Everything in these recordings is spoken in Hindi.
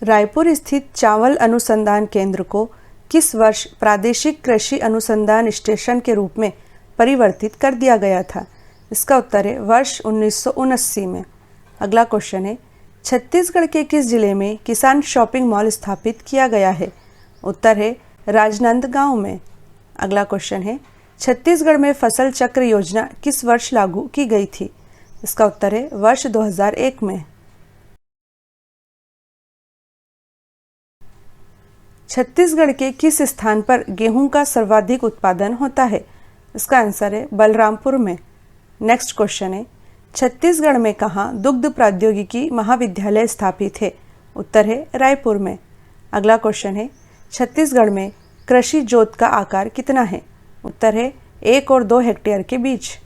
रायपुर स्थित चावल अनुसंधान केंद्र को किस वर्ष प्रादेशिक कृषि अनुसंधान स्टेशन के रूप में परिवर्तित कर दिया गया था? इसका उत्तर है वर्ष 1979 में। अगला क्वेश्चन है, छत्तीसगढ़ के किस जिले में किसान शॉपिंग मॉल स्थापित किया गया है? उत्तर है राजनांदगांव में। अगला क्वेश्चन है, छत्तीसगढ़ में फसल चक्र योजना किस वर्ष लागू की गई थी? इसका उत्तर है वर्ष 2001 में। छत्तीसगढ़ के किस स्थान पर गेहूं का सर्वाधिक उत्पादन होता है? इसका आंसर है बलरामपुर में। नेक्स्ट क्वेश्चन है, छत्तीसगढ़ में कहाँ दुग्ध प्रौद्योगिकी महाविद्यालय स्थापित है? उत्तर है रायपुर में। अगला क्वेश्चन है, छत्तीसगढ़ में कृषि जोत का आकार कितना है? उत्तर है 1 और 2 हेक्टेयर के बीच।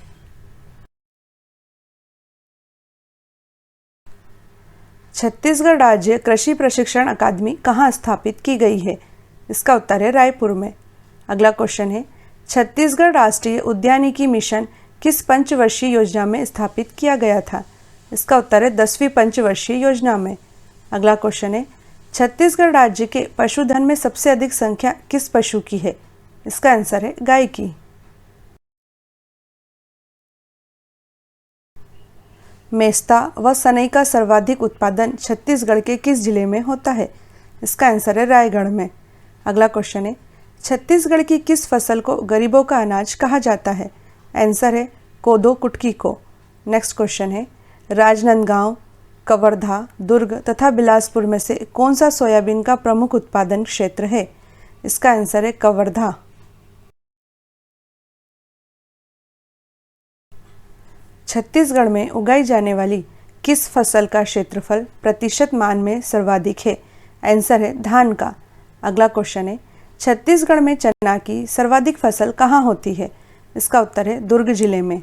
छत्तीसगढ़ राज्य कृषि प्रशिक्षण अकादमी कहाँ स्थापित की गई है? इसका उत्तर है रायपुर में। अगला क्वेश्चन है, छत्तीसगढ़ राष्ट्रीय उद्यानिकी मिशन किस पंचवर्षीय योजना में स्थापित किया गया था? इसका उत्तर है 10वीं पंचवर्षीय योजना में। अगला क्वेश्चन है, छत्तीसगढ़ राज्य के पशुधन में सबसे अधिक संख्या किस पशु की है? इसका आंसर है गाय की। मेस्ता व सनई का सर्वाधिक उत्पादन छत्तीसगढ़ के किस जिले में होता है? इसका आंसर है रायगढ़ में। अगला क्वेश्चन है, छत्तीसगढ़ की किस फसल को गरीबों का अनाज कहा जाता है? आंसर है कोदो कुटकी को। नेक्स्ट क्वेश्चन है, राजनांदगांव, कवर्धा, दुर्ग तथा बिलासपुर में से कौन सा सोयाबीन का प्रमुख उत्पादन क्षेत्र है? इसका आंसर है कवर्धा। छत्तीसगढ़ में उगाई जाने वाली किस फसल का क्षेत्रफल प्रतिशत मान में सर्वाधिक है? आंसर है धान का। अगला क्वेश्चन है, छत्तीसगढ़ में चना की सर्वाधिक फसल कहाँ होती है? इसका उत्तर है दुर्ग जिले में।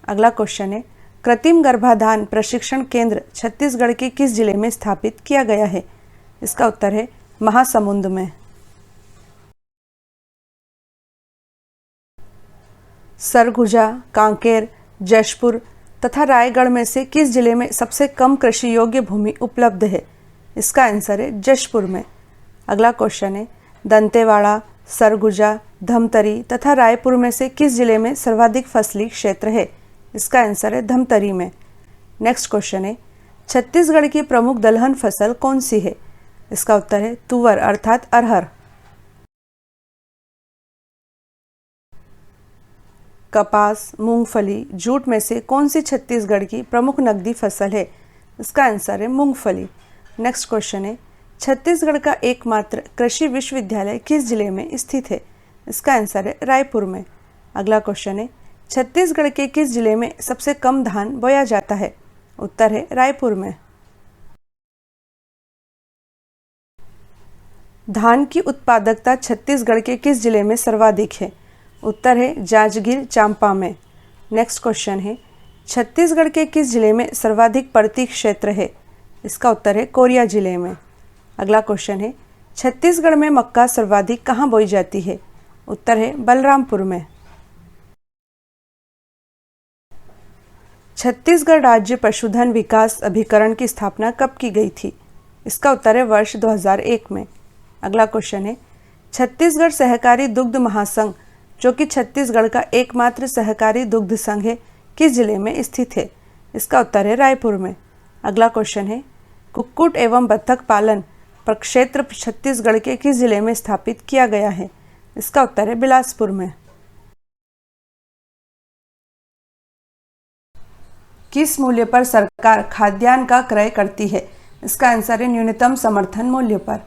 अगला क्वेश्चन है, कृत्रिम गर्भाधान प्रशिक्षण केंद्र छत्तीसगढ़ के किस जिले में स्थापित किया गया है? इसका उत्तर है महासमुंद में। सरगुजा, कांकेर, जशपुर तथा रायगढ़ में से किस जिले में सबसे कम कृषि योग्य भूमि उपलब्ध है? इसका आंसर है जशपुर में। अगला क्वेश्चन है, दंतेवाड़ा, सरगुजा, धमतरी तथा रायपुर में से किस जिले में सर्वाधिक फसली क्षेत्र है? इसका आंसर है धमतरी में। नेक्स्ट क्वेश्चन है, छत्तीसगढ़ की प्रमुख दलहन फसल कौन सी है? इसका उत्तर है तुवर अर्थात अरहर। कपास, मूंगफली, जूट में से कौन सी छत्तीसगढ़ की प्रमुख नकदी फसल है? इसका आंसर है मूंगफली। नेक्स्ट क्वेश्चन है, छत्तीसगढ़ का एकमात्र कृषि विश्वविद्यालय किस जिले में स्थित है? इसका आंसर है रायपुर में। अगला क्वेश्चन है, छत्तीसगढ़ के किस जिले में सबसे कम धान बोया जाता है? उत्तर है रायपुर में। धान की उत्पादकता छत्तीसगढ़ के किस जिले में सर्वाधिक है? उत्तर है जांजगीर चांपा में। नेक्स्ट क्वेश्चन है, छत्तीसगढ़ के किस जिले में सर्वाधिक परती क्षेत्र है? इसका उत्तर है कोरिया जिले में। अगला क्वेश्चन है, छत्तीसगढ़ में मक्का सर्वाधिक कहाँ बोई जाती है? उत्तर है बलरामपुर में। छत्तीसगढ़ राज्य पशुधन विकास अभिकरण की स्थापना कब की गई थी? इसका उत्तर है वर्ष 2001 में। अगला क्वेश्चन है, छत्तीसगढ़ सहकारी दुग्ध महासंघ जो कि छत्तीसगढ़ का एकमात्र सहकारी दुग्ध संघ है, किस जिले में स्थित है? इसका उत्तर है रायपुर में। अगला क्वेश्चन है, कुक्कुट एवं बत्तख पालन प्रक्षेत्र छत्तीसगढ़ के किस जिले में स्थापित किया गया है? इसका उत्तर है बिलासपुर में। किस मूल्य पर सरकार खाद्यान्न का क्रय करती है? इसका आंसर है न्यूनतम समर्थन मूल्य पर।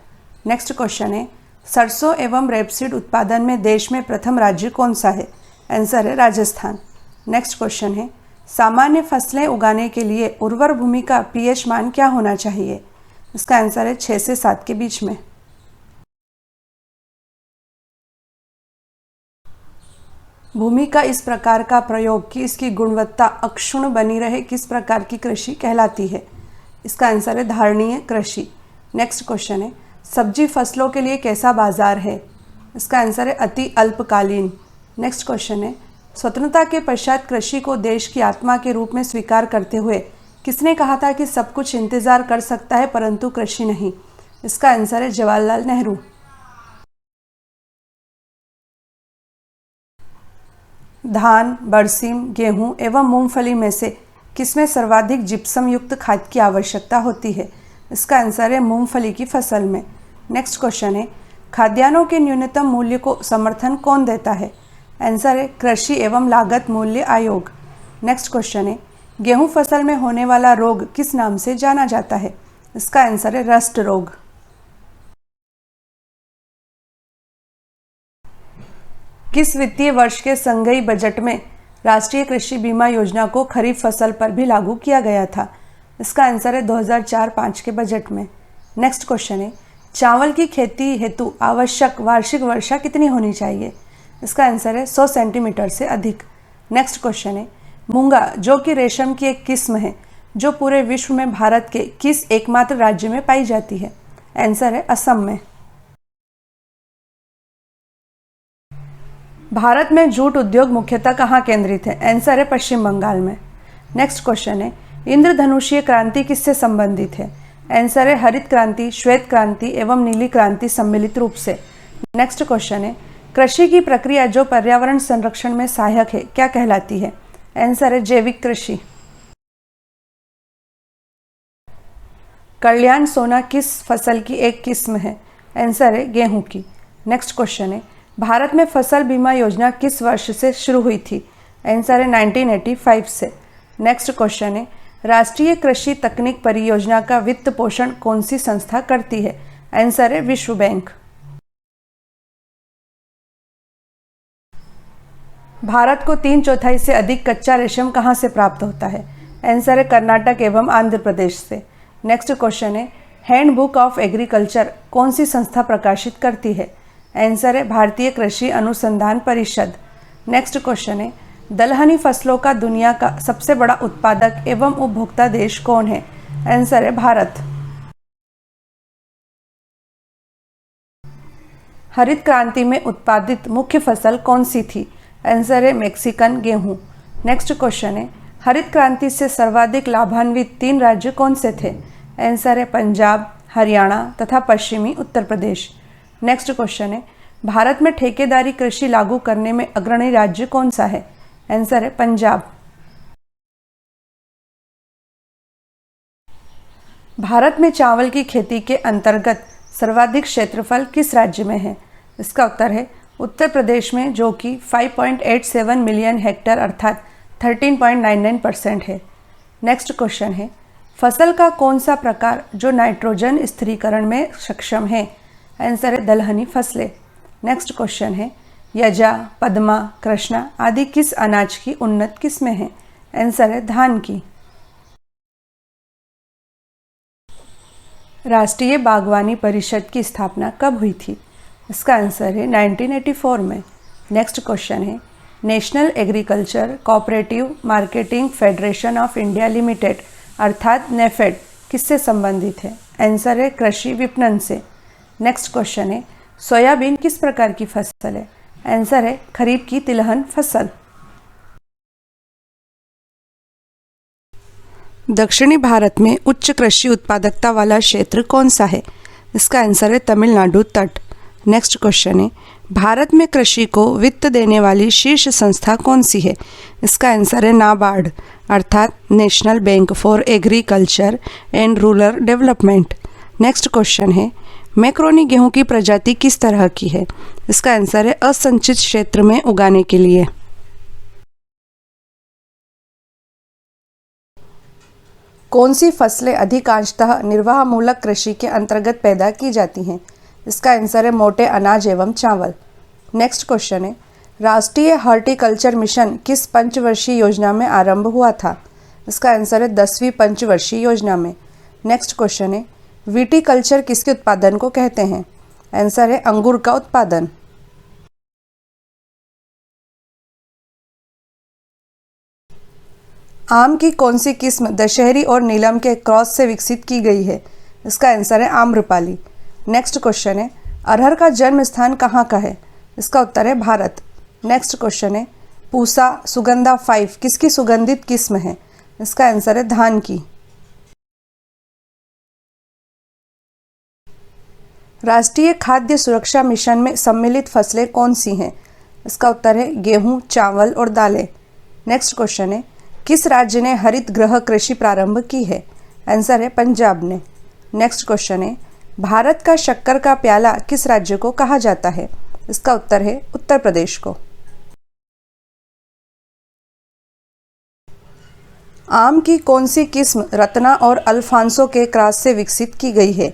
नेक्स्ट क्वेश्चन है, सरसों एवं रेपसीड उत्पादन में देश में प्रथम राज्य कौन सा है? आंसर है राजस्थान। नेक्स्ट क्वेश्चन है, सामान्य फसलें उगाने के लिए उर्वर भूमि का पीएच मान क्या होना चाहिए? इसका आंसर है 6 से 7 के बीच में। भूमि का इस प्रकार का प्रयोग कि इसकी गुणवत्ता अक्षुण्ण बनी रहे किस प्रकार की कृषि कहलाती है? इसका आंसर है धारणीय कृषि। नेक्स्ट क्वेश्चन है, सब्जी फसलों के लिए कैसा बाजार है? इसका आंसर है अति अल्पकालीन। नेक्स्ट क्वेश्चन है, स्वतंत्रता के पश्चात कृषि को देश की आत्मा के रूप में स्वीकार करते हुए किसने कहा था कि सब कुछ इंतजार कर सकता है परंतु कृषि नहीं? इसका आंसर है जवाहरलाल नेहरू। धान, बरसीम, गेहूं एवं मूंगफली में से किसमें सर्वाधिक जिप्सम युक्त खाद की आवश्यकता होती है? इसका आंसर है मूंगफली की फसल में। नेक्स्ट क्वेश्चन है, खाद्यान्नों के न्यूनतम मूल्य को समर्थन कौन देता है? आंसर है कृषि एवं लागत मूल्य आयोग। नेक्स्ट क्वेश्चन है, गेहूं फसल में होने वाला रोग किस नाम से जाना जाता है? इसका आंसर है रस्ट रोग। किस वित्तीय वर्ष के संघीय बजट में राष्ट्रीय कृषि बीमा योजना को खरीफ फसल पर भी लागू किया गया था? इसका आंसर है 2004-05 के बजट में। नेक्स्ट क्वेश्चन है, चावल की खेती हेतु आवश्यक वार्षिक वर्षा कितनी होनी चाहिए? इसका आंसर है 100 सेंटीमीटर से अधिक। नेक्स्ट क्वेश्चन है, मूंगा जो कि रेशम की एक किस्म है जो पूरे विश्व में भारत के किस एकमात्र राज्य में पाई जाती है? आंसर है असम में। भारत में जूट उद्योग मुख्यतः कहाँ केंद्रित है? आंसर है पश्चिम बंगाल में। नेक्स्ट क्वेश्चन है, इंद्रधनुषीय क्रांति किससे संबंधित है? आंसर है हरित क्रांति, श्वेत क्रांति एवं नीली क्रांति सम्मिलित रूप से। नेक्स्ट क्वेश्चन है, कृषि की प्रक्रिया जो पर्यावरण संरक्षण में सहायक है क्या कहलाती है? आंसर है जैविक कृषि। कल्याण सोना किस फसल की एक किस्म है? आंसर है गेहूं की। नेक्स्ट क्वेश्चन है, भारत में फसल बीमा योजना किस वर्ष से शुरू हुई थी? आंसर है 1985 से। नेक्स्ट क्वेश्चन है, राष्ट्रीय कृषि तकनीक परियोजना का वित्त पोषण कौन सी संस्था करती है? आंसर है विश्व बैंक। भारत को 3/4 से अधिक कच्चा रेशम कहाँ से प्राप्त होता है? आंसर है कर्नाटक एवं आंध्र प्रदेश से। नेक्स्ट क्वेश्चन है, हैंडबुक ऑफ एग्रीकल्चर कौन सी संस्था प्रकाशित करती है? आंसर है भारतीय कृषि अनुसंधान परिषद। नेक्स्ट क्वेश्चन है, दलहनी फसलों का दुनिया का सबसे बड़ा उत्पादक एवं उपभोक्ता देश कौन है? आंसर है भारत। हरित क्रांति में उत्पादित मुख्य फसल कौन सी थी? आंसर है मैक्सिकन गेहूं। नेक्स्ट क्वेश्चन है, हरित क्रांति से सर्वाधिक लाभान्वित 3 राज्य कौन से थे? आंसर है पंजाब, हरियाणा तथा पश्चिमी उत्तर प्रदेश। नेक्स्ट क्वेश्चन है, भारत में ठेकेदारी कृषि लागू करने में अग्रणी राज्य कौन सा है? आंसर है पंजाब। भारत में चावल की खेती के अंतर्गत सर्वाधिक क्षेत्रफल किस राज्य में है? इसका उत्तर है उत्तर प्रदेश में, जो कि 5.87 मिलियन हेक्टेयर अर्थात 13.99% है। नेक्स्ट क्वेश्चन है, फसल का कौन सा प्रकार जो नाइट्रोजन स्थिरीकरण में सक्षम है? आंसर है दलहनी फसलें। नेक्स्ट क्वेश्चन है, यजा, पद्मा, कृष्णा आदि किस अनाज की उन्नत किस्में हैं? आंसर है धान की। राष्ट्रीय बागवानी परिषद की स्थापना कब हुई थी? इसका आंसर है 1984 में। नेक्स्ट क्वेश्चन है, national agriculture cooperative marketing federation of India limited अर्थात नेफेड किससे संबंधित है? आंसर है कृषि विपणन से। नेक्स्ट क्वेश्चन है, सोयाबीन किस प्रकार की फसल है? आंसर है खरीफ की तिलहन फसल। दक्षिणी भारत में उच्च कृषि उत्पादकता वाला क्षेत्र कौन सा है? इसका आंसर है तमिलनाडु तट। नेक्स्ट क्वेश्चन है, भारत में कृषि को वित्त देने वाली शीर्ष संस्था कौन सी है? इसका आंसर है नाबार्ड अर्थात national bank for agriculture and rural development. Next question है, मैक्रोनी गेहूं की प्रजाति किस तरह की है? इसका आंसर है असंचित क्षेत्र में उगाने के लिए। कौन सी फसलें अधिकांशतः निर्वाहमूलक कृषि के अंतर्गत पैदा की जाती हैं? इसका आंसर है मोटे अनाज एवं चावल। नेक्स्ट क्वेश्चन है, राष्ट्रीय हॉर्टिकल्चर मिशन किस पंचवर्षीय योजना में आरंभ हुआ था? इसका आंसर है 10वीं पंचवर्षीय योजना में। नेक्स्ट क्वेश्चन है, विटीकल्चर किसके उत्पादन को कहते हैं? आंसर है अंगूर का उत्पादन। आम की कौन सी किस्म दशहरी और नीलम के क्रॉस से विकसित की गई है? इसका आंसर है आम्रपाली। नेक्स्ट क्वेश्चन है, अरहर का जन्म स्थान कहाँ का है? इसका उत्तर है भारत। नेक्स्ट क्वेश्चन है, पूसा सुगंधा 5 किसकी सुगंधित किस्म है? इसका आंसर है धान की। राष्ट्रीय खाद्य सुरक्षा मिशन में सम्मिलित फसलें कौन सी हैं? इसका उत्तर है गेहूं, चावल और दालें। नेक्स्ट क्वेश्चन है किस राज्य ने हरित गृह कृषि प्रारंभ की है? आंसर है पंजाब ने। नेक्स्ट क्वेश्चन है भारत का शक्कर का प्याला किस राज्य को कहा जाता है? इसका उत्तर है उत्तर प्रदेश को। आम की कौन सी किस्म रत्ना और अल्फांसो के क्रॉस से विकसित की गई है?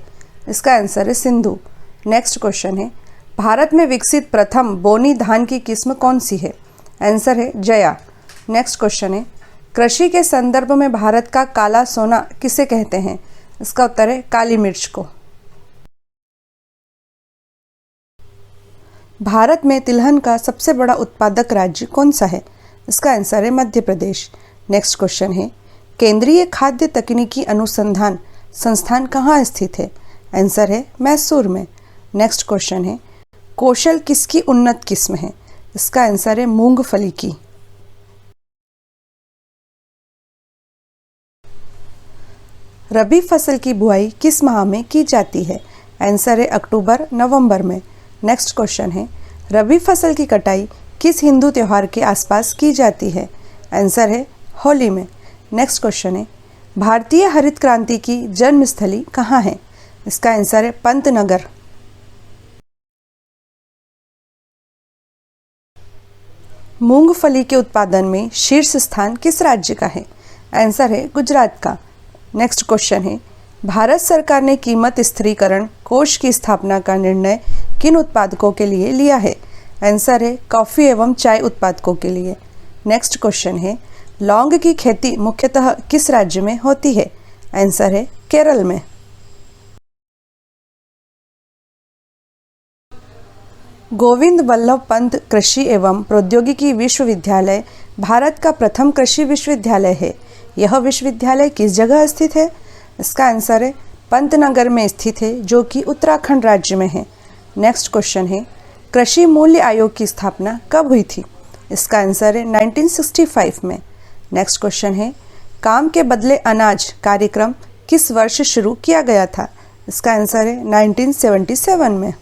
इसका आंसर है सिंधु। नेक्स्ट क्वेश्चन है भारत में विकसित प्रथम बोनी धान की किस्म कौन सी है? आंसर है जया। नेक्स्ट क्वेश्चन है कृषि के संदर्भ में भारत का काला सोना किसे कहते हैं? इसका उत्तर है काली मिर्च को। भारत में तिलहन का सबसे बड़ा उत्पादक राज्य कौन सा है? इसका आंसर है मध्य प्रदेश। नेक्स्ट क्वेश्चन है केंद्रीय खाद्य तकनीकी अनुसंधान संस्थान कहाँ स्थित है? आंसर है मैसूर में। नेक्स्ट क्वेश्चन है कौशल किसकी उन्नत किस्म है? इसका आंसर है मूंगफली की। रबी फसल की बुआई किस माह में की जाती है? आंसर है अक्टूबर नवंबर में। नेक्स्ट क्वेश्चन है रबी फसल की कटाई किस हिंदू त्यौहार के आसपास की जाती है? आंसर है होली में। नेक्स्ट क्वेश्चन है भारतीय हरित क्रांति की जन्मस्थली कहाँ है? इसका आंसर है पंतनगर। मूंगफली के उत्पादन में शीर्ष स्थान किस राज्य का है? आंसर है गुजरात का। नेक्स्ट क्वेश्चन है भारत सरकार ने कीमत स्थिरीकरण कोष की स्थापना का निर्णय किन उत्पादकों के लिए लिया है? आंसर है कॉफ़ी एवं चाय उत्पादकों के लिए। नेक्स्ट क्वेश्चन है लौंग की खेती मुख्यतः किस राज्य में होती है? आंसर है केरल में। गोविंद वल्लभ पंत कृषि एवं प्रौद्योगिकी विश्वविद्यालय भारत का प्रथम कृषि विश्वविद्यालय है। यह विश्वविद्यालय किस जगह स्थित है? इसका आंसर है पंतनगर में स्थित है जो कि उत्तराखंड राज्य में है। नेक्स्ट क्वेश्चन है कृषि मूल्य आयोग की स्थापना कब हुई थी? इसका आंसर है 1965 में। नेक्स्ट क्वेश्चन है काम के बदले अनाज कार्यक्रम किस वर्ष शुरू किया गया था? इसका आंसर है 1977 में।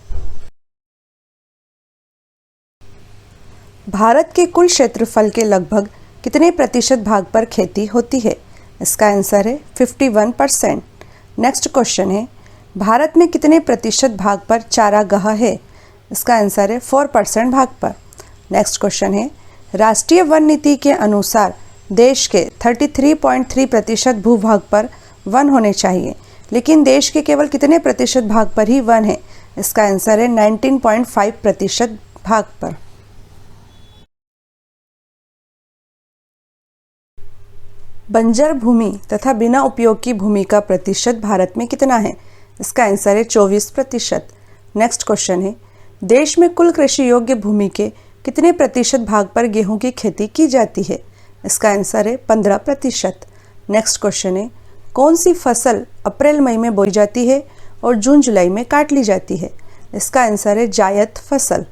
भारत के कुल क्षेत्रफल के लगभग कितने प्रतिशत भाग पर खेती होती है? इसका आंसर है 51%। नेक्स्ट क्वेश्चन है भारत में कितने प्रतिशत भाग पर चारागाह है? इसका आंसर है 4% भाग पर। नेक्स्ट क्वेश्चन है राष्ट्रीय वन नीति के अनुसार देश के 33.3% भूभाग पर वन होने चाहिए, लेकिन देश के केवल कितने प्रतिशत भाग पर ही वन है? इसका आंसर है 19.5% भाग पर। बंजर भूमि तथा बिना उपयोग की भूमि का प्रतिशत भारत में कितना है? इसका आंसर है 24%। नेक्स्ट क्वेश्चन है देश में कुल कृषि योग्य भूमि के कितने प्रतिशत भाग पर गेहूं की खेती की जाती है? इसका आंसर है 15%। नेक्स्ट क्वेश्चन है कौन सी फसल अप्रैल मई में बोई जाती है और जून जुलाई में काट ली जाती है? इसका आंसर है जायद फसल।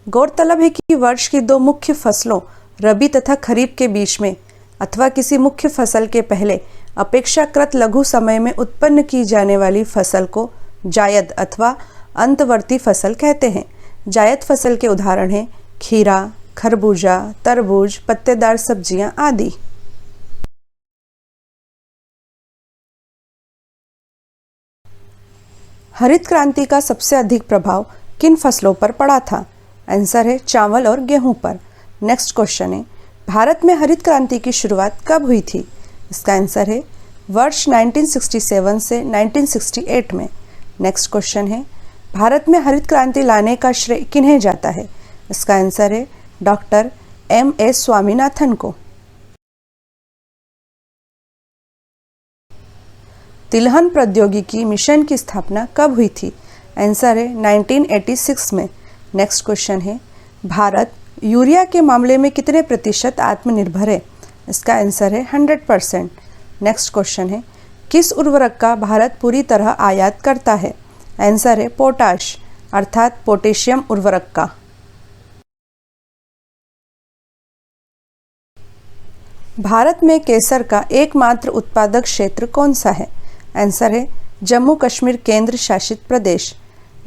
गौरतलब है कि वर्ष की दो मुख्य फसलों रबी तथा खरीफ के बीच में अथवा किसी मुख्य फसल के पहले अपेक्षाकृत लघु समय में उत्पन्न की जाने वाली फसल को जायद अथवा अंतवर्ती फसल कहते हैं। जायद फसल के उदाहरण हैं खीरा, खरबूजा, तरबूज, पत्तेदार सब्जियां आदि। हरित क्रांति का सबसे अधिक प्रभाव किन फसलों पर पड़ा था? आंसर है चावल और गेहूं पर। नेक्स्ट क्वेश्चन है भारत में हरित क्रांति की शुरुआत कब हुई थी? इसका आंसर है वर्ष 1967 से 1968 में। नेक्स्ट क्वेश्चन है भारत में हरित क्रांति लाने का श्रेय किन्हें जाता है? इसका आंसर है डॉक्टर M.S. स्वामीनाथन को। तिलहन प्रौद्योगिकी मिशन की स्थापना कब हुई थी? आंसर है 1986 में। नेक्स्ट क्वेश्चन है भारत यूरिया के मामले में कितने प्रतिशत आत्मनिर्भर है? इसका आंसर है 100%। नेक्स्ट क्वेश्चन है किस उर्वरक का भारत पूरी तरह आयात करता है? आंसर है पोटाश अर्थात पोटेशियम उर्वरक का। भारत में केसर का एकमात्र उत्पादक क्षेत्र कौन सा है? आंसर है जम्मू कश्मीर केंद्र शासित प्रदेश।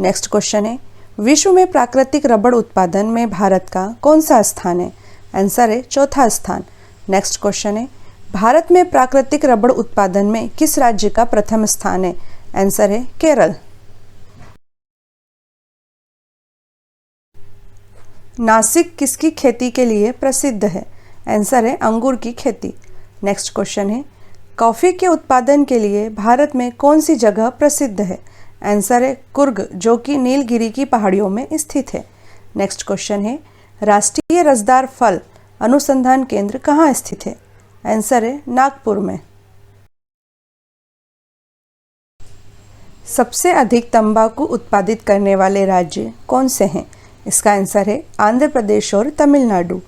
नेक्स्ट क्वेश्चन है, विश्व में प्राकृतिक रबड़ उत्पादन में भारत का कौन सा स्थान है? आंसर है चौथा स्थान। नेक्स्ट क्वेश्चन है, भारत में प्राकृतिक रबड़ उत्पादन में किस राज्य का प्रथम स्थान है? आंसर है केरल। नासिक किसकी खेती के लिए प्रसिद्ध है? आंसर है अंगूर की खेती। नेक्स्ट क्वेश्चन है, कॉफ़ी के उत्पादन के लिए भारत में कौन सी जगह प्रसिद्ध है? आंसर है कुर्ग, जो कि नीलगिरी की पहाड़ियों में स्थित है। नेक्स्ट क्वेश्चन है, राष्ट्रीय रसदार फल अनुसंधान केंद्र कहाँ स्थित है? आंसर है नागपुर में। सबसे अधिक तंबाकू उत्पादित करने वाले राज्य कौन से हैं? इसका आंसर है आंध्र प्रदेश और तमिलनाडु।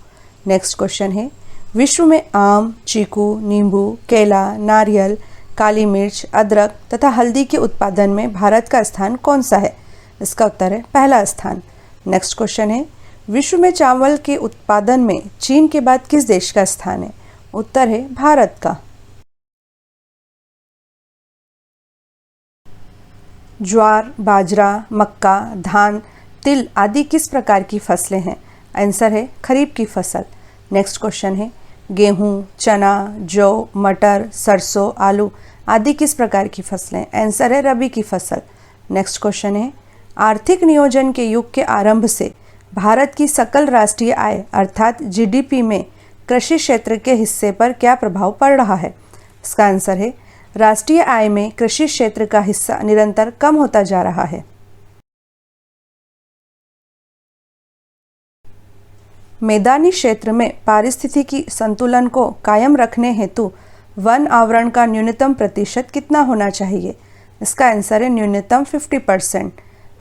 नेक्स्ट क्वेश्चन है, विश्व में आम, चीकू, नींबू, केला, नारियल, काली मिर्च, अदरक तथा हल्दी के उत्पादन में भारत का स्थान कौन सा है? इसका उत्तर है पहला स्थान। नेक्स्ट क्वेश्चन है, विश्व में चावल के उत्पादन में चीन के बाद किस देश का स्थान है? उत्तर है भारत का। ज्वार, बाजरा, मक्का, धान, तिल आदि किस प्रकार की फसलें हैं? आंसर है खरीफ की फसल। नेक्स्ट क्वेश्चन है, गेहूं, चना, जौ, मटर, सरसों, आलू आदि किस प्रकार की फसलें? आंसर है रबी की फसल। नेक्स्ट क्वेश्चन है, आर्थिक नियोजन के युग के आरंभ से भारत की सकल राष्ट्रीय आय अर्थात जीडीपी में कृषि क्षेत्र के हिस्से पर क्या प्रभाव पड़ रहा है? इसका आंसर है राष्ट्रीय आय में कृषि क्षेत्र का हिस्सा निरंतर कम होता जा रहा है। मैदानी क्षेत्र में पारिस्थितिकी संतुलन को कायम रखने हेतु वन आवरण का न्यूनतम प्रतिशत कितना होना चाहिए? इसका आंसर है न्यूनतम 50%।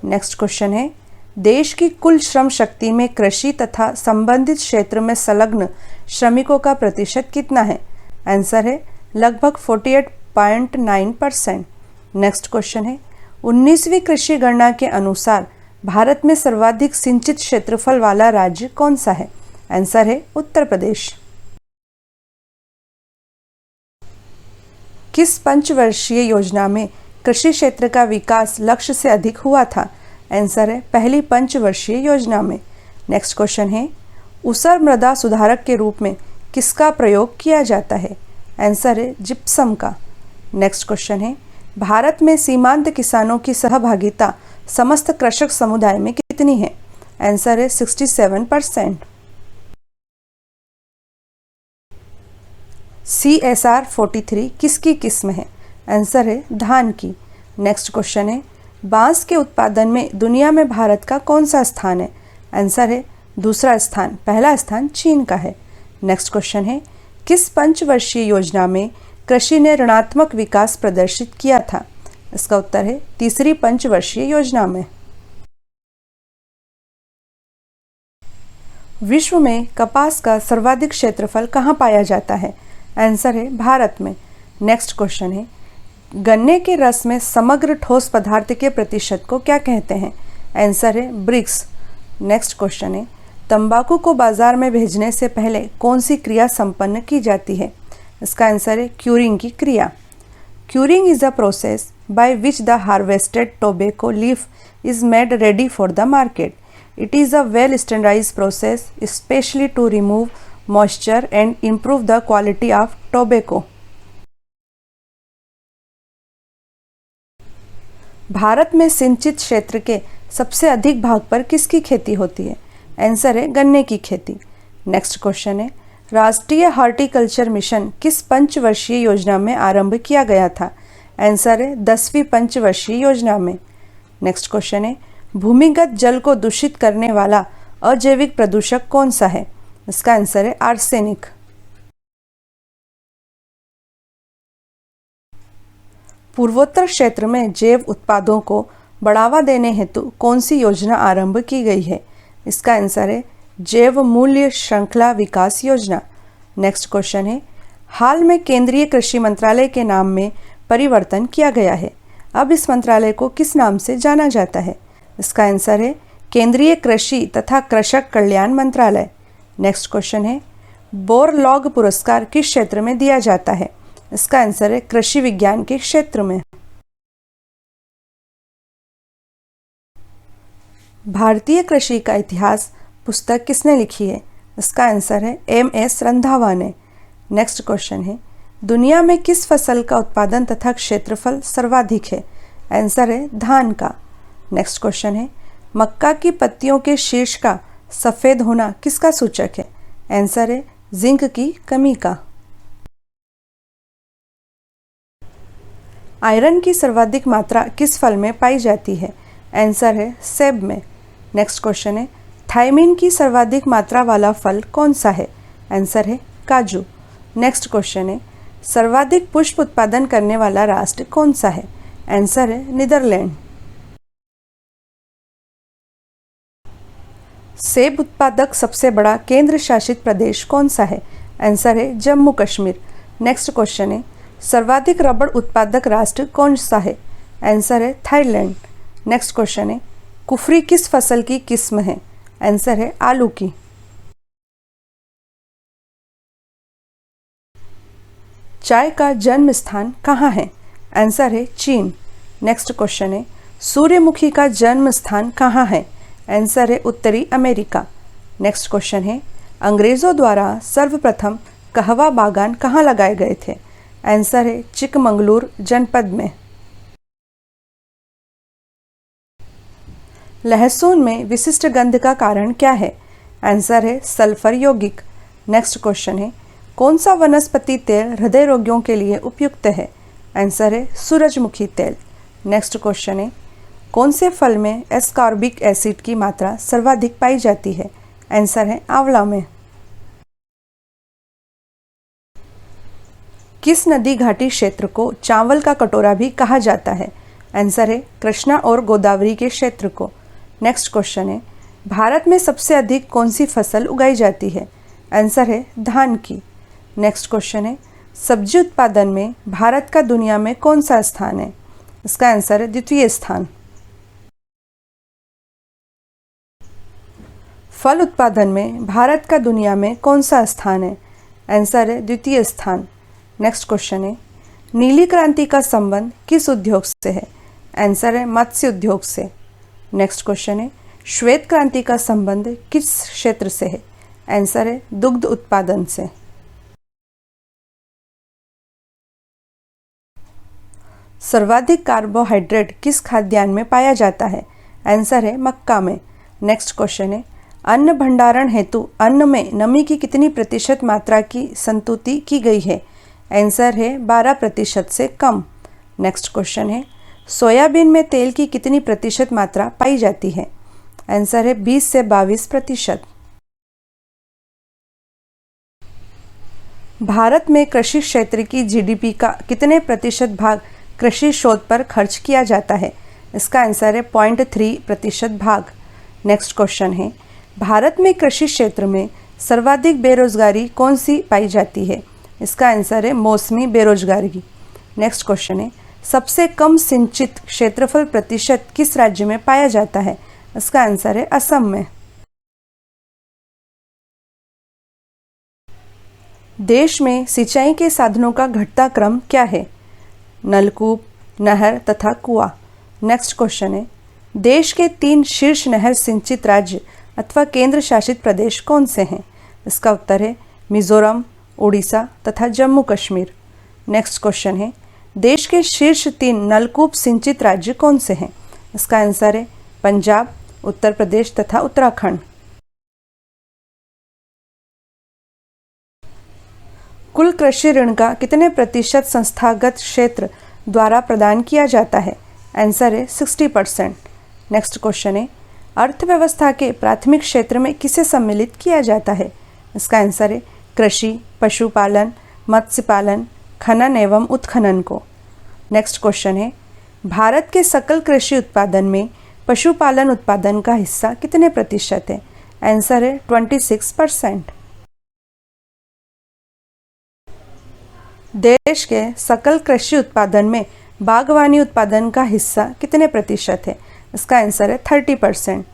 नेक्स्ट क्वेश्चन है, देश की कुल श्रम शक्ति में कृषि तथा संबंधित क्षेत्र में संलग्न श्रमिकों का प्रतिशत कितना है? आंसर है लगभग 48.9%। नेक्स्ट क्वेश्चन है, 19वीं कृषि गणना के अनुसार भारत में सर्वाधिक सिंचित क्षेत्रफल वाला राज्य कौन सा है? आंसर है उत्तर प्रदेश। किस पंचवर्षीय योजना में कृषि क्षेत्र का विकास लक्ष्य से अधिक हुआ था? आंसर है पहली पंचवर्षीय योजना में। नेक्स्ट क्वेश्चन है, ऊसर मृदा सुधारक के रूप में किसका प्रयोग किया जाता है? आंसर है जिप्सम का। नेक्स्ट क्वेश्चन है, भारत में सीमांत किसानों की सहभागिता समस्त कृषक समुदाय में कितनी है? आंसर है 67%। CSR 43 किसकी किस्म है? आंसर है धान की। नेक्स्ट क्वेश्चन है, बांस के उत्पादन में दुनिया में भारत का कौन सा स्थान है? आंसर है दूसरा स्थान, पहला स्थान चीन का है। नेक्स्ट क्वेश्चन है, किस पंचवर्षीय योजना में कृषि ने ऋणात्मक विकास प्रदर्शित किया था? इसका उत्तर है तीसरी पंचवर्षीय योजना में। विश्व में कपास का सर्वाधिक क्षेत्रफल कहाँ पाया जाता है? आंसर है भारत में। नेक्स्ट क्वेश्चन है, गन्ने के रस में समग्र ठोस पदार्थ के प्रतिशत को क्या कहते हैं? आंसर है ब्रिक्स। नेक्स्ट क्वेश्चन है, तंबाकू को बाजार में भेजने से पहले कौन सी क्रिया संपन्न की जाती है? इसका आंसर है क्यूरिंग की क्रिया। Curing is a process by which the harvested tobacco leaf is made ready for the market. It is a well standardized process especially to remove moisture and improve the quality of tobacco. Bharat में सिंचित क्षेत्र के सबसे अधिक भाग पर किसकी खेती होती है? आंसर है गन्ने की खेती। नेक्स्ट क्वेश्चन है, राष्ट्रीय हॉर्टिकल्चर मिशन किस पंचवर्षीय योजना में आरंभ किया गया था? आंसर है 10वीं पंचवर्षीय योजना में। नेक्स्ट क्वेश्चन है, भूमिगत जल को दूषित करने वाला अजैविक प्रदूषक कौन सा है? इसका आंसर है आर्सेनिक। पूर्वोत्तर क्षेत्र में जैव उत्पादों को बढ़ावा देने हेतु कौन सी योजना आरंभ की गई है? इसका आंसर है जैव मूल्य श्रृंखला विकास योजना। नेक्स्ट क्वेश्चन है, हाल में केंद्रीय कृषि मंत्रालय के नाम में परिवर्तन किया गया है। अब इस मंत्रालय को किस नाम से जाना जाता है? इसका आंसर है केंद्रीय कृषि तथा कृषक कल्याण मंत्रालय। नेक्स्ट क्वेश्चन है, बोरलॉग पुरस्कार किस क्षेत्र में दिया जाता है? इसका आंसर है कृषि विज्ञान के क्षेत्र में। भारतीय कृषि का इतिहास पुस्तक किसने लिखी है? इसका आंसर है MS रंधावा ने। नेक्स्ट क्वेश्चन है, दुनिया में किस फसल का उत्पादन तथा क्षेत्रफल सर्वाधिक है? आंसर है धान का। नेक्स्ट क्वेश्चन है, मक्का की पत्तियों के शीर्ष का सफ़ेद होना किसका सूचक है? आंसर है जिंक की कमी का। आयरन की सर्वाधिक मात्रा किस फल में पाई जाती है? आंसर है सेब में। नेक्स्ट क्वेश्चन है, थायमिन की सर्वाधिक मात्रा वाला फल कौन सा है? आंसर है काजू। नेक्स्ट क्वेश्चन है, सर्वाधिक पुष्प उत्पादन करने वाला राष्ट्र कौन सा है? आंसर है नीदरलैंड। सेब उत्पादक सबसे बड़ा केंद्र शासित प्रदेश कौन सा है? आंसर है जम्मू कश्मीर। नेक्स्ट क्वेश्चन है, सर्वाधिक रबड़ उत्पादक राष्ट्र कौन सा है? आंसर है थाईलैंड। नेक्स्ट क्वेश्चन है, कुफरी किस फसल की किस्म है? आंसर है आलू की। चाय का जन्म स्थान कहाँ है? आंसर है चीन। नेक्स्ट क्वेश्चन है, सूर्यमुखी का जन्म स्थान कहाँ है? आंसर है उत्तरी अमेरिका। नेक्स्ट क्वेश्चन है, अंग्रेज़ों द्वारा सर्वप्रथम कहवा बागान कहाँ लगाए गए थे? आंसर है चिकमंगलूर जनपद में। लहसुन में विशिष्ट गंध का कारण क्या है? आंसर है सल्फर यौगिक। नेक्स्ट क्वेश्चन है, कौन सा वनस्पति तेल हृदय रोगियों के लिए उपयुक्त है? आंसर है सूरजमुखी तेल। नेक्स्ट क्वेश्चन है, कौन से फल में एस्कॉर्बिक एसिड की मात्रा सर्वाधिक पाई जाती है? आंसर है आंवला में। किस नदी घाटी क्षेत्र को चावल का कटोरा भी कहा जाता है? आंसर है कृष्णा और गोदावरी के क्षेत्र को। नेक्स्ट क्वेश्चन है, भारत में सबसे अधिक कौन सी फसल उगाई जाती है? आंसर है धान की। नेक्स्ट क्वेश्चन है, सब्जी उत्पादन में भारत का दुनिया में कौन सा स्थान है? इसका आंसर है द्वितीय स्थान। फल उत्पादन में भारत का दुनिया में कौन सा स्थान है? आंसर है द्वितीय स्थान। नेक्स्ट क्वेश्चन है, नीली क्रांति का संबंध किस उद्योग से है? आंसर है मत्स्य उद्योग से। नेक्स्ट क्वेश्चन है, श्वेत क्रांति का संबंध किस क्षेत्र से है? आंसर है दुग्ध उत्पादन से। सर्वाधिक कार्बोहाइड्रेट किस खाद्यान्न में पाया जाता है? आंसर है मक्का में। नेक्स्ट क्वेश्चन है, अन्न भंडारण हेतु अन्न में नमी की कितनी प्रतिशत मात्रा की संतुति की गई है? आंसर है 12% से कम। नेक्स्ट क्वेश्चन है, सोयाबीन में तेल की कितनी प्रतिशत मात्रा पाई जाती है? आंसर है 20 से 22%। भारत में कृषि क्षेत्र की GDP का कितने प्रतिशत भाग कृषि शोध पर खर्च किया जाता है? इसका आंसर है 0.3% भाग। नेक्स्ट क्वेश्चन है, भारत में कृषि क्षेत्र में सर्वाधिक बेरोजगारी कौन सी पाई जाती है? इसका आंसर है मौसमी बेरोजगारी। नेक्स्ट क्वेश्चन है, सबसे कम सिंचित क्षेत्रफल प्रतिशत किस राज्य में पाया जाता है? इसका आंसर है असम में। देश में सिंचाई के साधनों का घटता क्रम क्या है? नलकूप, नहर तथा कुआं। नेक्स्ट क्वेश्चन है, देश के 3 शीर्ष नहर सिंचित राज्य अथवा केंद्र शासित प्रदेश कौन से हैं? इसका उत्तर है मिजोरम, उड़ीसा तथा जम्मू कश्मीर। नेक्स्ट क्वेश्चन है, देश के शीर्ष 3 नलकूप सिंचित राज्य कौन से हैं? इसका आंसर है पंजाब, उत्तर प्रदेश तथा उत्तराखंड। कुल कृषि ऋण का कितने प्रतिशत संस्थागत क्षेत्र द्वारा प्रदान किया जाता है? आंसर है 60%। नेक्स्ट क्वेश्चन है, अर्थव्यवस्था के प्राथमिक क्षेत्र में किसे सम्मिलित किया जाता है? इसका आंसर है कृषि, पशुपालन, मत्स्य पालन, खनन एवं उत्खनन को। नेक्स्ट क्वेश्चन है, भारत के सकल कृषि उत्पादन में पशुपालन उत्पादन का हिस्सा कितने प्रतिशत है? आंसर है 26%। देश के सकल कृषि उत्पादन में बागवानी उत्पादन का हिस्सा कितने प्रतिशत है? इसका आंसर है 30%।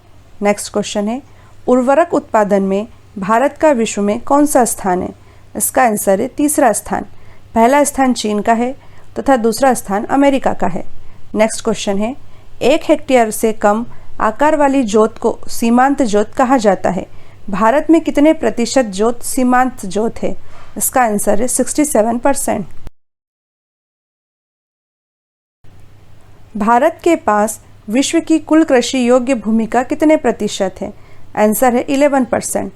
नेक्स्ट क्वेश्चन है, उर्वरक उत्पादन में भारत का विश्व में कौन सा स्थान है? इसका आंसर है तीसरा स्थान। पहला स्थान चीन का है तथा दूसरा स्थान अमेरिका का है। नेक्स्ट क्वेश्चन है, 1 हेक्टेयर से कम आकार वाली जोत को सीमांत जोत कहा जाता है। भारत में कितने प्रतिशत जोत सीमांत जोत है? इसका आंसर है 67%। भारत के पास विश्व की कुल कृषि योग्य भूमि का कितने प्रतिशत है? आंसर है 11%।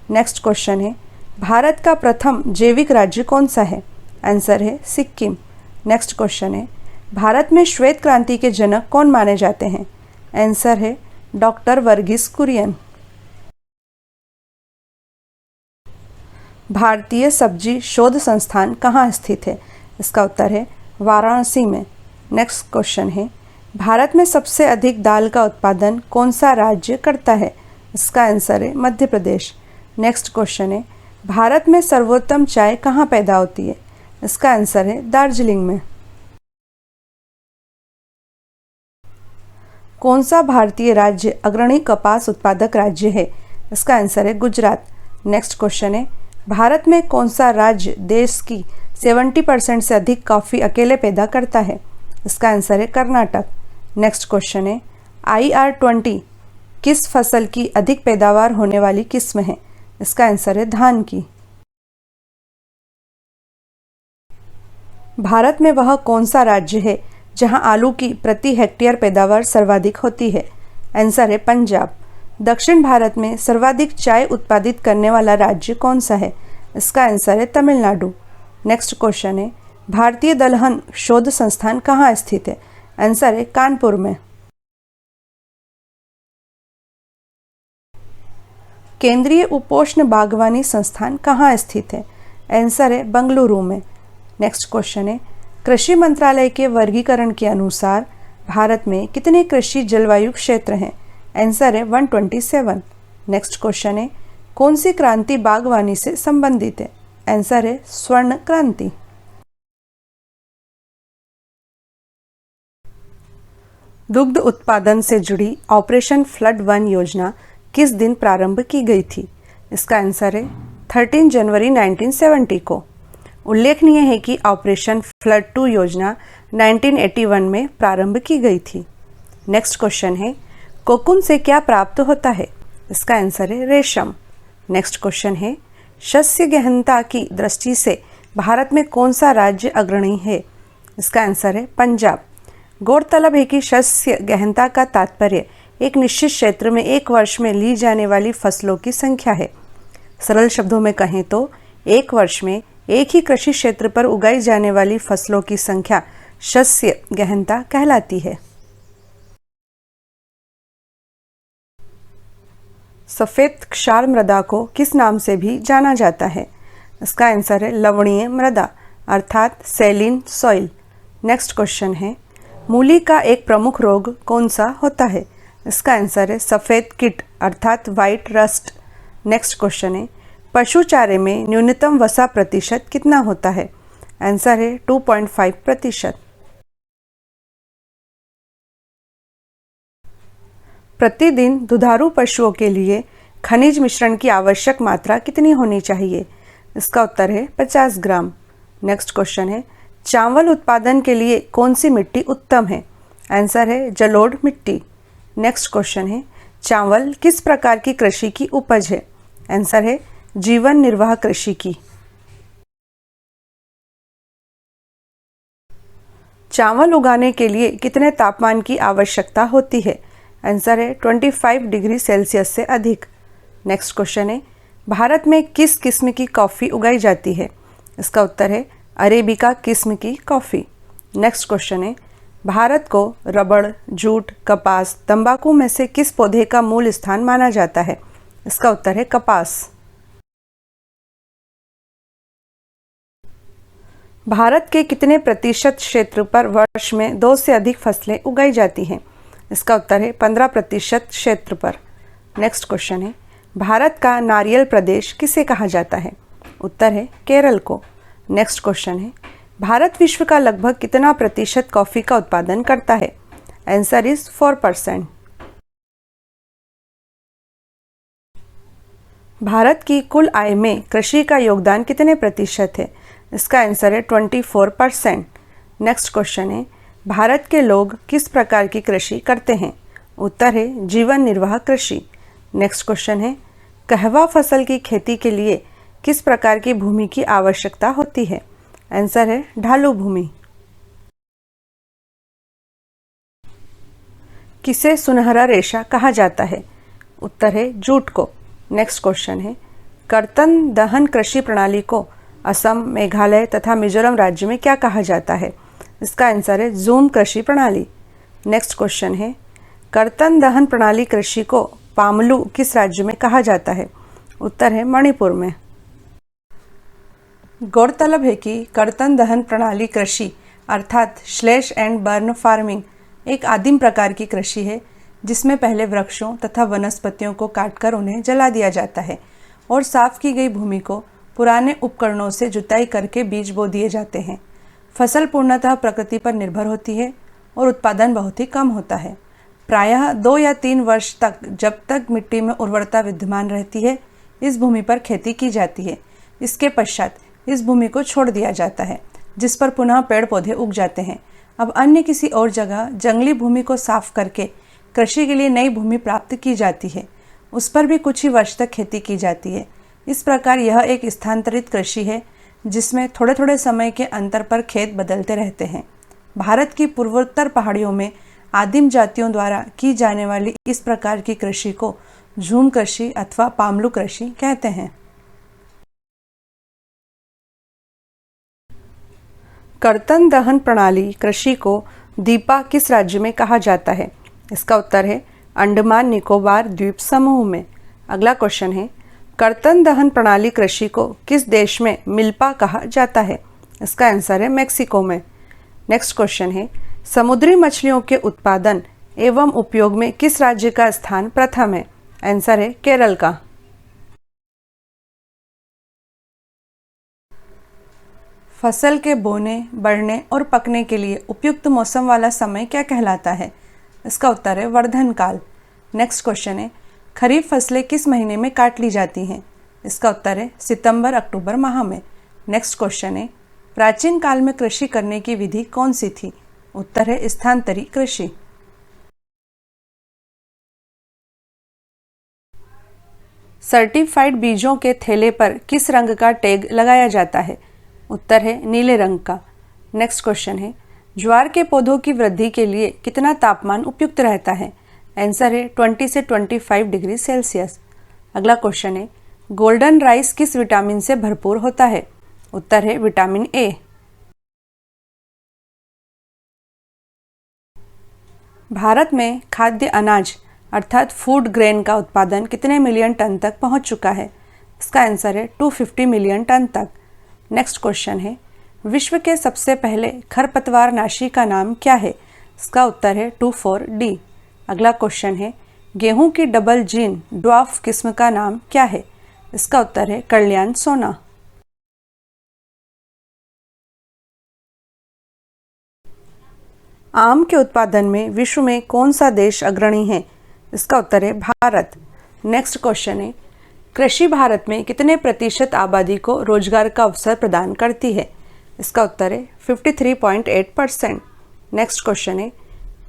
नेक्स्ट क्वेश्चन है, भारत का प्रथम जैविक राज्य कौन सा है? आंसर है सिक्किम। नेक्स्ट क्वेश्चन है, भारत में श्वेत क्रांति के जनक कौन माने जाते हैं? आंसर है डॉक्टर वर्गीस कुरियन। भारतीय सब्जी शोध संस्थान कहाँ स्थित है? इसका उत्तर है वाराणसी में। नेक्स्ट क्वेश्चन है, भारत में सबसे अधिक दाल का उत्पादन कौन सा राज्य करता है? इसका आंसर है मध्य प्रदेश। नेक्स्ट क्वेश्चन है, भारत में सर्वोत्तम चाय कहाँ पैदा होती है? इसका आंसर है दार्जिलिंग में। कौन सा भारतीय राज्य अग्रणी कपास उत्पादक राज्य है? इसका आंसर है गुजरात। नेक्स्ट क्वेश्चन है, भारत में कौन सा राज्य देश की 70% से अधिक कॉफ़ी अकेले पैदा करता है? इसका आंसर है कर्नाटक। नेक्स्ट क्वेश्चन है, IR20 किस फसल की अधिक पैदावार होने वाली किस्म है? इसका आंसर है धान की। भारत में वह कौन सा राज्य है जहां आलू की प्रति हेक्टेयर पैदावार सर्वाधिक होती है? आंसर है पंजाब। दक्षिण भारत में सर्वाधिक चाय उत्पादित करने वाला राज्य कौन सा है? इसका आंसर है तमिलनाडु। नेक्स्ट क्वेश्चन है, भारतीय दलहन शोध संस्थान कहाँ स्थित है? आंसर है कानपुर में। केंद्रीय उपोष्ण बागवानी संस्थान कहाँ स्थित है? आंसर है बेंगलुरु में। नेक्स्ट क्वेश्चन है, कृषि मंत्रालय के वर्गीकरण के अनुसार भारत में कितने कृषि जलवायु क्षेत्र हैं? आंसर है 127। नेक्स्ट क्वेश्चन है, कौन सी क्रांति बागवानी से संबंधित है? आंसर है स्वर्ण क्रांति। दुग्ध उत्पादन से जुड़ी ऑपरेशन फ्लड 1 योजना किस दिन प्रारंभ की गई थी? इसका आंसर है 13 जनवरी 1970 को। उल्लेखनीय है कि ऑपरेशन फ्लड 2 योजना 1981 में प्रारंभ की गई थी। नेक्स्ट क्वेश्चन है, कोकून से क्या प्राप्त होता है? इसका आंसर है रेशम। नेक्स्ट क्वेश्चन है, शस्य गहनता की दृष्टि से भारत में कौन सा राज्य अग्रणी है? इसका आंसर है पंजाब। गौरतलब है कि शस्य गहनता का तात्पर्य एक निश्चित क्षेत्र में एक वर्ष में ली जाने वाली फसलों की संख्या है। सरल शब्दों में कहें तो एक वर्ष में एक ही कृषि क्षेत्र पर उगाई जाने वाली फसलों की संख्या शस्य गहनता कहलाती है। सफ़ेद क्षार मृदा को किस नाम से भी जाना जाता है? इसका आंसर है लवणीय मृदा अर्थात सैलिन सॉइल। नेक्स्ट क्वेश्चन है, मूली का एक प्रमुख रोग कौन सा होता है? इसका आंसर है सफ़ेद कीट अर्थात वाइट रस्ट। नेक्स्ट क्वेश्चन है, पशु चारे में न्यूनतम वसा प्रतिशत कितना होता है? आंसर है 2.5%। प्रतिदिन दुधारू पशुओं के लिए खनिज मिश्रण की आवश्यक मात्रा कितनी होनी चाहिए? इसका उत्तर है 50 ग्राम। नेक्स्ट क्वेश्चन है, चावल उत्पादन के लिए कौन सी मिट्टी उत्तम है? आंसर है जलोढ़ मिट्टी। नेक्स्ट क्वेश्चन है, चावल किस प्रकार की कृषि की उपज है? आंसर है जीवन निर्वाह कृषि की। चावल उगाने के लिए कितने तापमान की आवश्यकता होती है? आंसर है 25 डिग्री सेल्सियस से अधिक। नेक्स्ट क्वेश्चन है, भारत में किस किस्म की कॉफ़ी उगाई जाती है? इसका उत्तर है अरेबिका किस्म की कॉफ़ी। नेक्स्ट क्वेश्चन है, भारत को रबड़, जूट, कपास, तंबाकू में से किस पौधे का मूल स्थान माना जाता है? इसका उत्तर है कपास। भारत के कितने प्रतिशत क्षेत्र पर वर्ष में 2 से अधिक फसलें उगाई जाती हैं? इसका उत्तर है 15% क्षेत्र पर। नेक्स्ट क्वेश्चन है, भारत का नारियल प्रदेश किसे कहा जाता है? उत्तर है केरल को। नेक्स्ट क्वेश्चन है, भारत विश्व का लगभग कितना प्रतिशत कॉफ़ी का उत्पादन करता है? Answer is 4%। भारत की कुल आय में कृषि का योगदान कितने प्रतिशत है? इसका आंसर है 24%। नेक्स्ट क्वेश्चन है, भारत के लोग किस प्रकार की कृषि करते हैं? उत्तर है जीवन निर्वाह कृषि। नेक्स्ट क्वेश्चन है कहवा फसल की खेती के लिए किस प्रकार की भूमि की आवश्यकता होती है? आंसर है ढालू भूमि। किसे सुनहरा रेशा कहा जाता है? उत्तर है जूट को। नेक्स्ट क्वेश्चन है कर्तन दहन कृषि प्रणाली को असम, मेघालय तथा मिजोरम राज्य में क्या कहा जाता है? इसका आंसर है जूम कृषि प्रणाली। नेक्स्ट क्वेश्चन है कर्तन दहन प्रणाली कृषि को पामलू किस राज्य में कहा जाता है? उत्तर है मणिपुर में। गौरतलब है कि कर्तन दहन प्रणाली कृषि अर्थात स्लैश एंड बर्न फार्मिंग एक आदिम प्रकार की कृषि है जिसमें पहले वृक्षों तथा वनस्पतियों को काटकर उन्हें जला दिया जाता है और साफ की गई भूमि को पुराने उपकरणों से जुताई करके बीज बो दिए जाते हैं। फसल पूर्णतः प्रकृति पर निर्भर होती है और उत्पादन बहुत ही कम होता है। प्रायः 2 या 3 वर्ष तक जब तक मिट्टी में उर्वरता विद्यमान रहती है इस भूमि पर खेती की जाती है। इसके पश्चात इस भूमि को छोड़ दिया जाता है जिस पर पुनः पेड़ पौधे उग जाते हैं। अब अन्य किसी और जगह जंगली भूमि को साफ करके कृषि के लिए नई भूमि प्राप्त की जाती है, उस पर भी कुछ ही वर्ष तक खेती की जाती है। इस प्रकार यह एक स्थानांतरित कृषि है जिसमें थोड़े थोड़े समय के अंतर पर खेत बदलते रहते हैं। भारत की पूर्वोत्तर पहाड़ियों में आदिम जातियों द्वारा की जाने वाली इस प्रकार की कृषि को झूम कृषि अथवा पामलू कृषि कहते हैं। कर्तन दहन प्रणाली कृषि को दीपा किस राज्य में कहा जाता है? इसका उत्तर है अंडमान निकोबार द्वीप समूह में। अगला क्वेश्चन है कर्तन दहन प्रणाली कृषि को किस देश में मिल्पा कहा जाता है? इसका आंसर है मेक्सिको में। नेक्स्ट क्वेश्चन है समुद्री मछलियों के उत्पादन एवं उपयोग में किस राज्य का स्थान प्रथम है? आंसर है केरल का। फसल के बोने, बढ़ने और पकने के लिए उपयुक्त मौसम वाला समय क्या कहलाता है? इसका उत्तर है वर्धन काल। नेक्स्ट क्वेश्चन है खरीफ फसलें किस महीने में काट ली जाती हैं? इसका उत्तर है सितंबर अक्टूबर माह में। नेक्स्ट क्वेश्चन है प्राचीन काल में कृषि करने की विधि कौन सी थी? उत्तर है स्थानांतरी कृषि। सर्टिफाइड बीजों के थैले पर किस रंग का टैग लगाया जाता है? उत्तर है नीले रंग का। नेक्स्ट क्वेश्चन है ज्वार के पौधों की वृद्धि के लिए कितना तापमान उपयुक्त रहता है? आंसर है 20 से 25 डिग्री सेल्सियस। अगला क्वेश्चन है गोल्डन राइस किस विटामिन से भरपूर होता है? उत्तर है विटामिन ए। भारत में खाद्य अनाज अर्थात फूड ग्रेन का उत्पादन कितने मिलियन टन तक पहुंच चुका है? इसका आंसर है 250 मिलियन टन तक। नेक्स्ट क्वेश्चन है विश्व के सबसे पहले खरपतवार नाशी का नाम क्या है? इसका उत्तर है 24D। अगला क्वेश्चन है गेहूं की डबल जीन ड्वार्फ किस्म का नाम क्या है? इसका उत्तर है कल्याण सोना। आम के उत्पादन में विश्व में कौन सा देश अग्रणी है? इसका उत्तर है भारत। नेक्स्ट क्वेश्चन है कृषि भारत में कितने प्रतिशत आबादी को रोजगार का अवसर प्रदान करती है? इसका उत्तर है 53.8%। नेक्स्ट क्वेश्चन है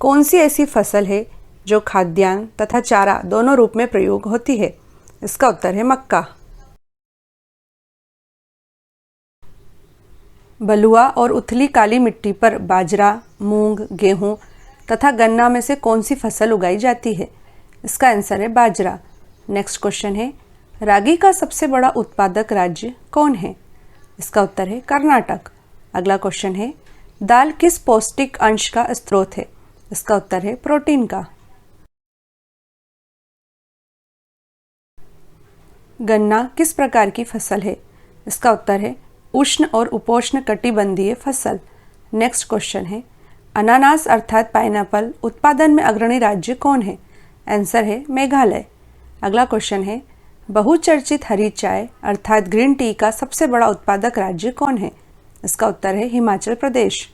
कौन सी ऐसी फसल है जो खाद्यान्न तथा चारा दोनों रूप में प्रयोग होती है? इसका उत्तर है मक्का। बलुआ और उथली काली मिट्टी पर बाजरा, मूंग, गेहूं तथा गन्ना में से कौन सी फसल उगाई जाती है? इसका आंसर है बाजरा। नेक्स्ट क्वेश्चन है रागी का सबसे बड़ा उत्पादक राज्य कौन है? इसका उत्तर है कर्नाटक। अगला क्वेश्चन है दाल किस पौष्टिक अंश का स्रोत है? इसका उत्तर है प्रोटीन का। गन्ना किस प्रकार की फसल है? इसका उत्तर है उष्ण और उपोष्ण कटिबंधीय फसल। नेक्स्ट क्वेश्चन है अनानास अर्थात पाइनएप्पल उत्पादन में अग्रणी राज्य कौन है? आंसर है मेघालय। अगला क्वेश्चन है बहुचर्चित हरी चाय अर्थात ग्रीन टी का सबसे बड़ा उत्पादक राज्य कौन है? इसका उत्तर है हिमाचल प्रदेश।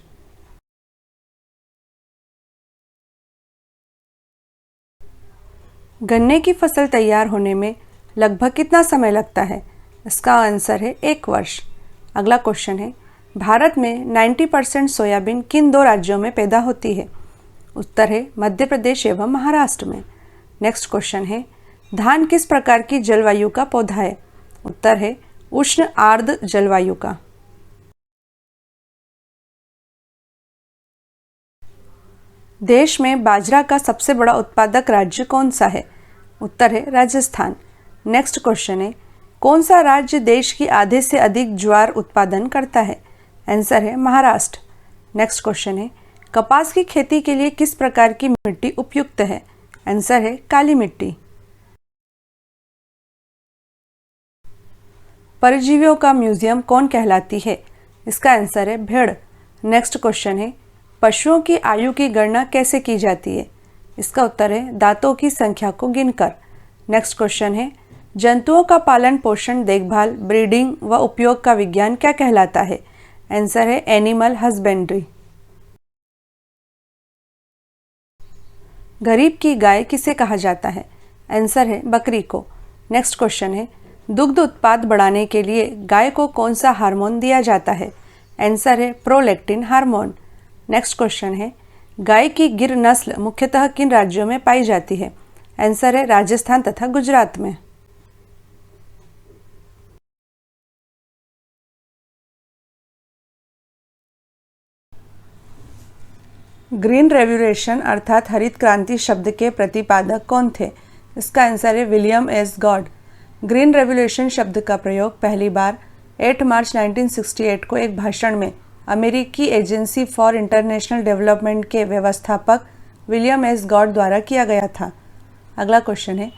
गन्ने की फसल तैयार होने में लगभग कितना समय लगता है? इसका आंसर है 1 वर्ष। अगला क्वेश्चन है भारत में 90% सोयाबीन किन 2 राज्यों में पैदा होती है? उत्तर है मध्य प्रदेश एवं महाराष्ट्र में। नेक्स्ट क्वेश्चन है, धान किस प्रकार की जलवायु का पौधा है? उत्तर है उष्ण आर्द्र जलवायु का। देश में बाजरा का सबसे बड़ा उत्पादक राज्य कौन सा है? उत्तर है राजस्थान। नेक्स्ट क्वेश्चन है, कौन सा राज्य देश की आधे से अधिक ज्वार उत्पादन करता है? आंसर है महाराष्ट्र। नेक्स्ट क्वेश्चन है, कपास की खेती के लिए किस प्रकार की मिट्टी उपयुक्त है? आंसर है काली मिट्टी। परजीवियों का म्यूजियम कौन कहलाती है? इसका आंसर है भेड़। नेक्स्ट क्वेश्चन है, पशुओं की आयु की गणना कैसे की जाती है? इसका उत्तर है दांतों की संख्या को गिनकर। नेक्स्ट क्वेश्चन है, जंतुओं का पालन पोषण देखभाल ब्रीडिंग व उपयोग का विज्ञान क्या कहलाता है? आंसर है एनिमल हस्बेंड्री। गरीब की गाय किसे कहा जाता है? आंसर है बकरी को। नेक्स्ट क्वेश्चन है, दुग्ध उत्पाद बढ़ाने के लिए गाय को कौन सा हार्मोन दिया जाता है? आंसर है प्रोलैक्टिन हार्मोन। नेक्स्ट क्वेश्चन है, गाय की गिर नस्ल मुख्यतः किन राज्यों में पाई जाती है? आंसर है राजस्थान तथा गुजरात में। ग्रीन रेवोल्यूशन अर्थात हरित क्रांति शब्द के प्रतिपादक कौन थे? इसका आंसर है William S God. Green revolution शब्द का प्रयोग पहली बार 8 मार्च 1968 को एक भाषण में अमेरिकी एजेंसी फॉर इंटरनेशनल डेवलपमेंट के व्यवस्थापक विलियम एस गॉड द्वारा किया गया था। अगला क्वेश्चन है,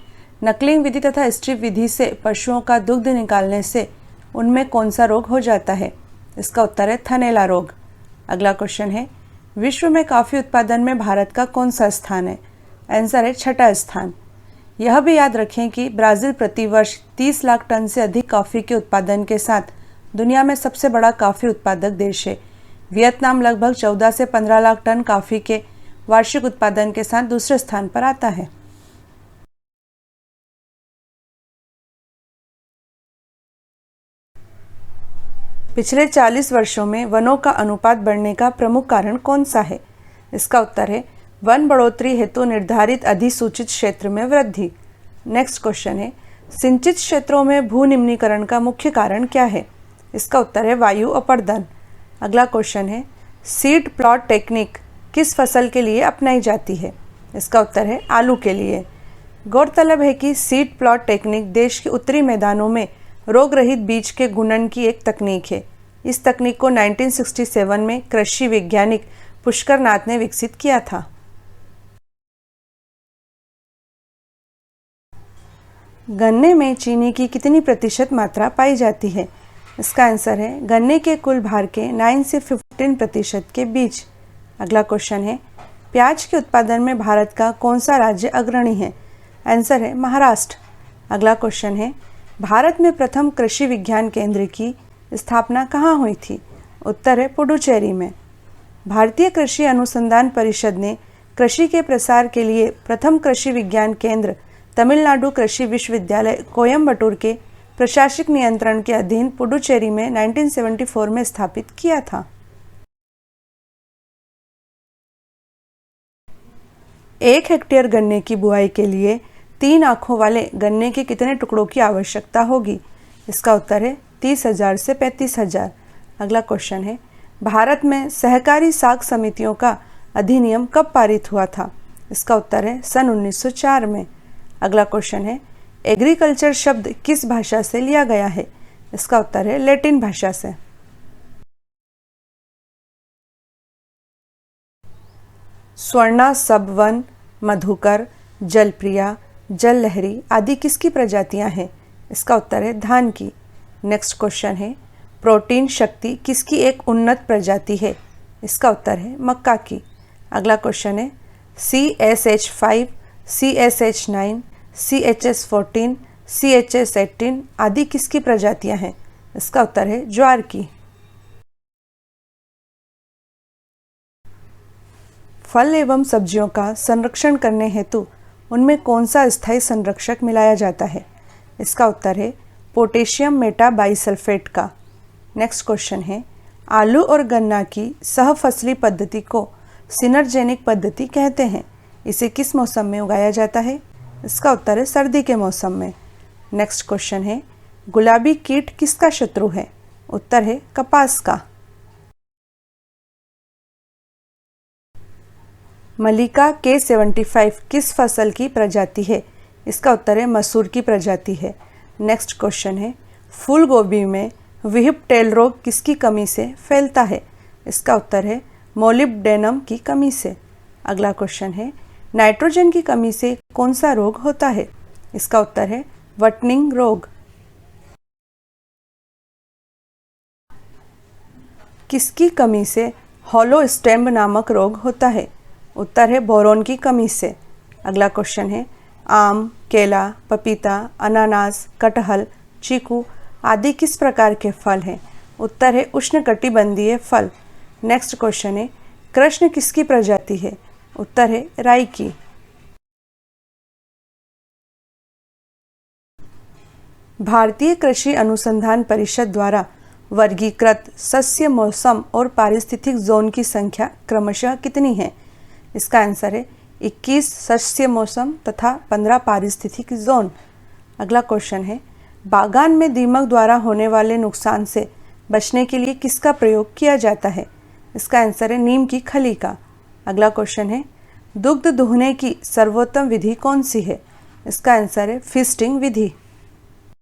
नकलिंग विधि तथा स्ट्रिप विधि से पशुओं का दुग्ध निकालने से उनमें कौन सा रोग हो जाता है? इसका उत्तर है थनैला रोग। अगला क्वेश्चन है, विश्व में कॉफ़ी उत्पादन में भारत का कौन सा स्थान है? आंसर है छठा स्थान। यह भी याद रखें कि ब्राज़ील प्रतिवर्ष 30 लाख टन से अधिक कॉफ़ी के उत्पादन के साथ दुनिया में सबसे बड़ा कॉफ़ी उत्पादक देश है। वियतनाम लगभग 14 से 15 लाख टन कॉफ़ी के वार्षिक उत्पादन के साथ दूसरे स्थान पर आता है। पिछले 40 वर्षों में वनों का अनुपात बढ़ने का प्रमुख कारण कौन सा है? इसका उत्तर है वन बढ़ोतरी हेतु निर्धारित अधिसूचित क्षेत्र में वृद्धि। नेक्स्ट क्वेश्चन है, सिंचित क्षेत्रों में भूनिम्नीकरण का मुख्य कारण क्या है? इसका उत्तर है वायु अपरदन। अगला क्वेश्चन है, सीड प्लॉट टेक्निक किस फसल के लिए अपनाई जाती है? इसका उत्तर है आलू के लिए। गौरतलब है कि सीड प्लॉट टेक्निक देश के उत्तरी मैदानों में रोग रहित बीज के गुणन की एक तकनीक है। इस तकनीक को 1967 में कृषि वैज्ञानिक पुष्कर नाथ ने विकसित किया था। गन्ने में चीनी की कितनी प्रतिशत मात्रा पाई जाती है? इसका आंसर है गन्ने के कुल भार के 9 से 15% के बीच। अगला क्वेश्चन है, प्याज के उत्पादन में भारत का कौन सा राज्य अग्रणी है? आंसर है महाराष्ट्र। अगला क्वेश्चन है, भारत में प्रथम कृषि विज्ञान केंद्र की स्थापना कहाँ हुई थी? उत्तर है पुडुचेरी में। भारतीय कृषि अनुसंधान परिषद ने कृषि के प्रसार के लिए प्रथम कृषि विज्ञान केंद्र तमिलनाडु कृषि विश्वविद्यालय कोयम्बटूर के प्रशासनिक नियंत्रण के अधीन पुडुचेरी में 1974 में स्थापित किया था। 1 हेक्टेयर गन्ने की बुआई के लिए 3 आँखों वाले गन्ने के कितने टुकड़ों की आवश्यकता होगी? इसका उत्तर है 30,000 से 35,000। अगला क्वेश्चन है, भारत में सहकारी साख समितियों का अधिनियम कब पारित हुआ था? इसका उत्तर है सन 1904 में। अगला क्वेश्चन है, एग्रीकल्चर शब्द किस भाषा से लिया गया है? इसका उत्तर है लैटिन भाषा से। स्वर्णा सबवन, मधुकर, जलप्रिया, जल लहरी आदि किसकी प्रजातियां हैं? इसका उत्तर है धान की। नेक्स्ट क्वेश्चन है, प्रोटीन शक्ति किसकी एक उन्नत प्रजाति है? इसका उत्तर है मक्का की। अगला क्वेश्चन है, CSH5, CSH9, CHS14, CHS18 आदि किसकी प्रजातियां हैं? इसका उत्तर है ज्वार की। फल एवं सब्जियों का संरक्षण करने हेतु उनमें कौन सा स्थायी संरक्षक मिलाया जाता है? इसका उत्तर है पोटेशियम मेटाबाइसल्फेट का। नेक्स्ट क्वेश्चन है, आलू और गन्ना की सहफसली पद्धति को सिनर्जेनिक पद्धति कहते हैं। इसे किस मौसम में उगाया जाता है? इसका उत्तर है सर्दी के मौसम में। नेक्स्ट क्वेश्चन है, गुलाबी कीट किसका शत्रु है? उत्तर है कपास का। मलिका K75 किस फसल की प्रजाति है? इसका उत्तर है मसूर की प्रजाति है। नेक्स्ट क्वेश्चन है, फूल गोभी में व्हिपटेल रोग किसकी कमी से फैलता है? इसका उत्तर है मोलिब्डेनम की कमी से। अगला क्वेश्चन है, नाइट्रोजन की कमी से कौन सा रोग होता है? इसका उत्तर है वटनिंग रोग। किसकी कमी से हॉलो स्टेम नामक रोग होता है? उत्तर है बोरोन की कमी से। अगला क्वेश्चन है, आम, केला, पपीता, अनानास, कटहल, चीकू आदि किस प्रकार के फल हैं? उत्तर है उष्णकटिबंधीय फल। नेक्स्ट क्वेश्चन है, कृष्ण किसकी प्रजाति है? उत्तर है राई की। भारतीय कृषि अनुसंधान परिषद द्वारा वर्गीकृत सस्य, मौसम और पारिस्थितिक जोन की संख्या क्रमशः कितनी है? इसका आंसर है 21 सस्य मौसम तथा 15 पारिस्थितिक जोन। अगला क्वेश्चन है, बागान में दीमक द्वारा होने वाले नुकसान से बचने के लिए किसका प्रयोग किया जाता है? इसका आंसर है नीम की खली का। अगला क्वेश्चन है, दुग्ध दुहने की सर्वोत्तम विधि कौन सी है? इसका आंसर है फीस्टिंग विधि।